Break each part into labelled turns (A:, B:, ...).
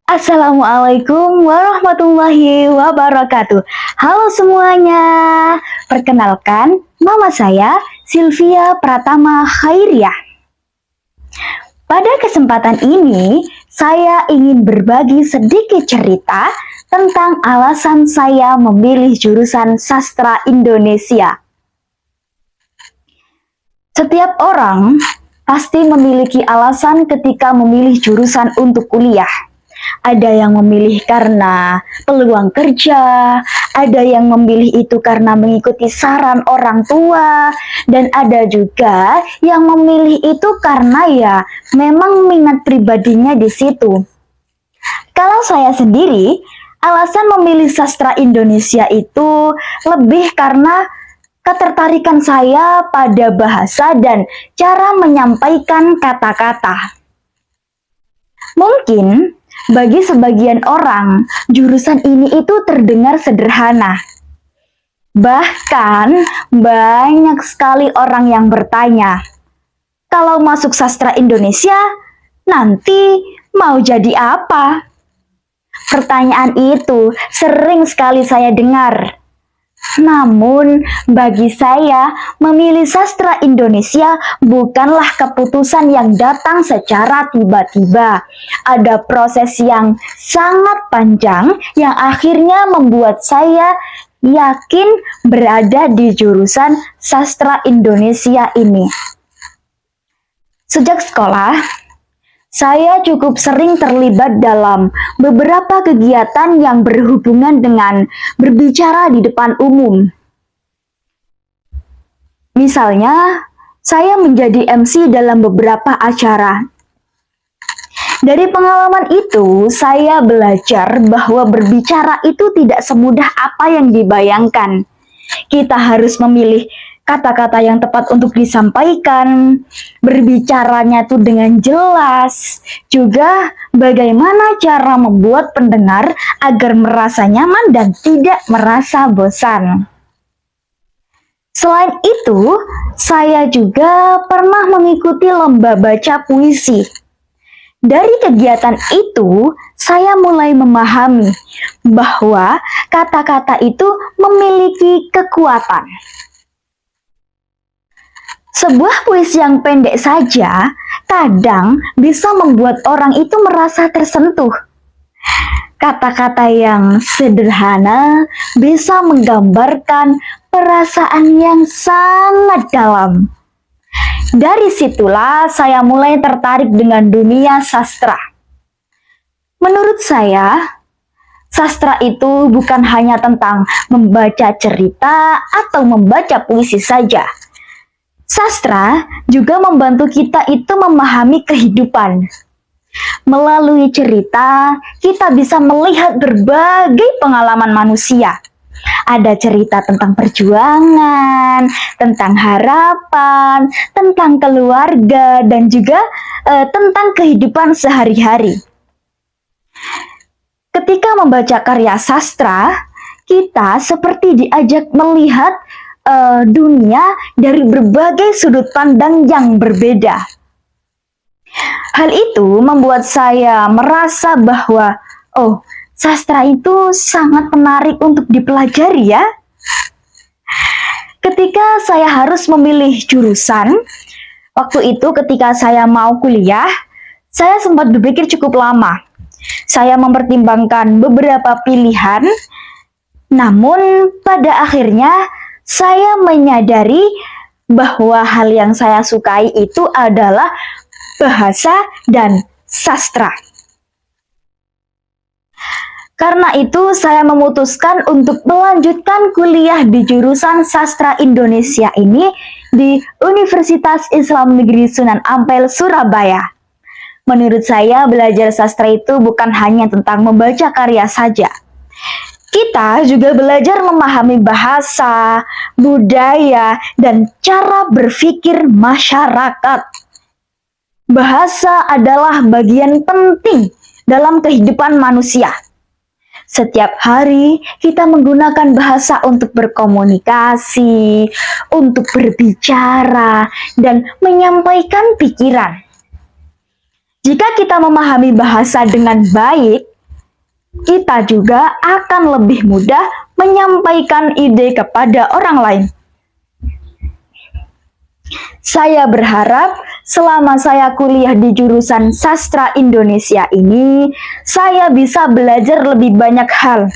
A: Assalamualaikum warahmatullahi wabarakatuh. Halo semuanya, perkenalkan nama saya Sylvia Pratama Khairiah. Pada kesempatan ini, saya ingin berbagi sedikit cerita tentang alasan saya memilih jurusan sastra Indonesia. Setiap orang pasti memiliki alasan ketika memilih jurusan untuk kuliah. Ada yang memilih karena peluang kerja, ada yang memilih itu karena mengikuti saran orang tua, dan ada juga yang memilih itu karena ya memang minat pribadinya di situ. Kalau saya sendiri, alasan memilih sastra Indonesia itu lebih karena ketertarikan saya pada bahasa dan cara menyampaikan kata-kata. Mungkin bagi sebagian orang, jurusan ini itu terdengar sederhana. Bahkan, banyak sekali orang yang bertanya, kalau masuk sastra Indonesia, nanti mau jadi apa? Pertanyaan itu sering sekali saya dengar. Namun, bagi saya, memilih sastra Indonesia bukanlah keputusan yang datang secara tiba-tiba. Ada proses yang sangat panjang yang akhirnya membuat saya yakin berada di jurusan sastra Indonesia ini. Sejak sekolah, saya cukup sering terlibat dalam beberapa kegiatan yang berhubungan dengan berbicara di depan umum. Misalnya, saya menjadi MC dalam beberapa acara. Dari pengalaman itu, saya belajar bahwa berbicara itu tidak semudah apa yang dibayangkan. Kita harus memilih kata-kata yang tepat untuk disampaikan, berbicaranya tuh dengan jelas, juga bagaimana cara membuat pendengar agar merasa nyaman dan tidak merasa bosan. Selain itu, saya juga pernah mengikuti lomba baca puisi. Dari kegiatan itu, saya mulai memahami bahwa kata-kata itu memiliki kekuatan. Sebuah puisi yang pendek saja kadang bisa membuat orang itu merasa tersentuh. Kata-kata yang sederhana bisa menggambarkan perasaan yang sangat dalam. Dari situlah saya mulai tertarik dengan dunia sastra. Menurut saya, sastra itu bukan hanya tentang membaca cerita atau membaca puisi saja. Sastra juga membantu kita itu memahami kehidupan. Melalui cerita, kita bisa melihat berbagai pengalaman manusia. Ada cerita tentang perjuangan, tentang harapan, tentang keluarga, dan juga tentang kehidupan sehari-hari. Ketika membaca karya sastra, kita seperti diajak melihat dunia dari berbagai sudut pandang yang berbeda. Hal itu membuat saya merasa bahwa, sastra itu sangat menarik untuk dipelajari ya. Ketika saya harus memilih jurusan, waktu itu ketika saya mau kuliah, saya sempat berpikir cukup lama. Saya mempertimbangkan beberapa pilihan, namun pada akhirnya saya menyadari bahwa hal yang saya sukai itu adalah bahasa dan sastra. Karena itu saya memutuskan untuk melanjutkan kuliah di jurusan sastra Indonesia ini di Universitas Islam Negeri Sunan Ampel, Surabaya. Menurut saya belajar sastra itu bukan hanya tentang membaca karya saja. Kita juga belajar memahami bahasa, budaya, dan cara berpikir masyarakat. Bahasa adalah bagian penting dalam kehidupan manusia. Setiap hari kita menggunakan bahasa untuk berkomunikasi, untuk berbicara, dan menyampaikan pikiran. Jika kita memahami bahasa dengan baik, kita juga akan lebih mudah menyampaikan ide kepada orang lain. Saya berharap selama saya kuliah di jurusan Sastra Indonesia ini, saya bisa belajar lebih banyak hal.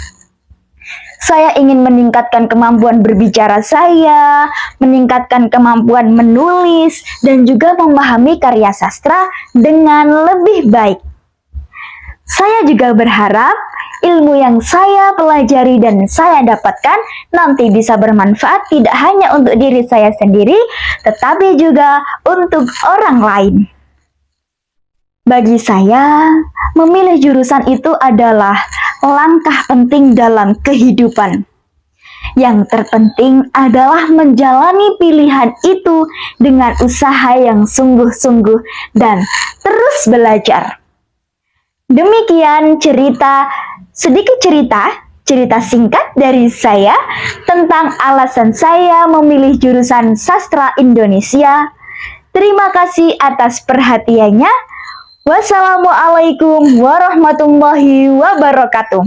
A: Saya ingin meningkatkan kemampuan berbicara saya, meningkatkan kemampuan menulis, dan juga memahami karya sastra dengan lebih baik. Saya juga berharap ilmu yang saya pelajari dan saya dapatkan nanti bisa bermanfaat tidak hanya untuk diri saya sendiri, tetapi juga untuk orang lain. Bagi saya, memilih jurusan itu adalah langkah penting dalam kehidupan. Yang terpenting adalah menjalani pilihan itu dengan usaha yang sungguh-sungguh dan terus belajar. Demikian sedikit cerita singkat dari saya tentang alasan saya memilih jurusan Sastra Indonesia. Terima kasih atas perhatiannya. Wassalamualaikum warahmatullahi wabarakatuh.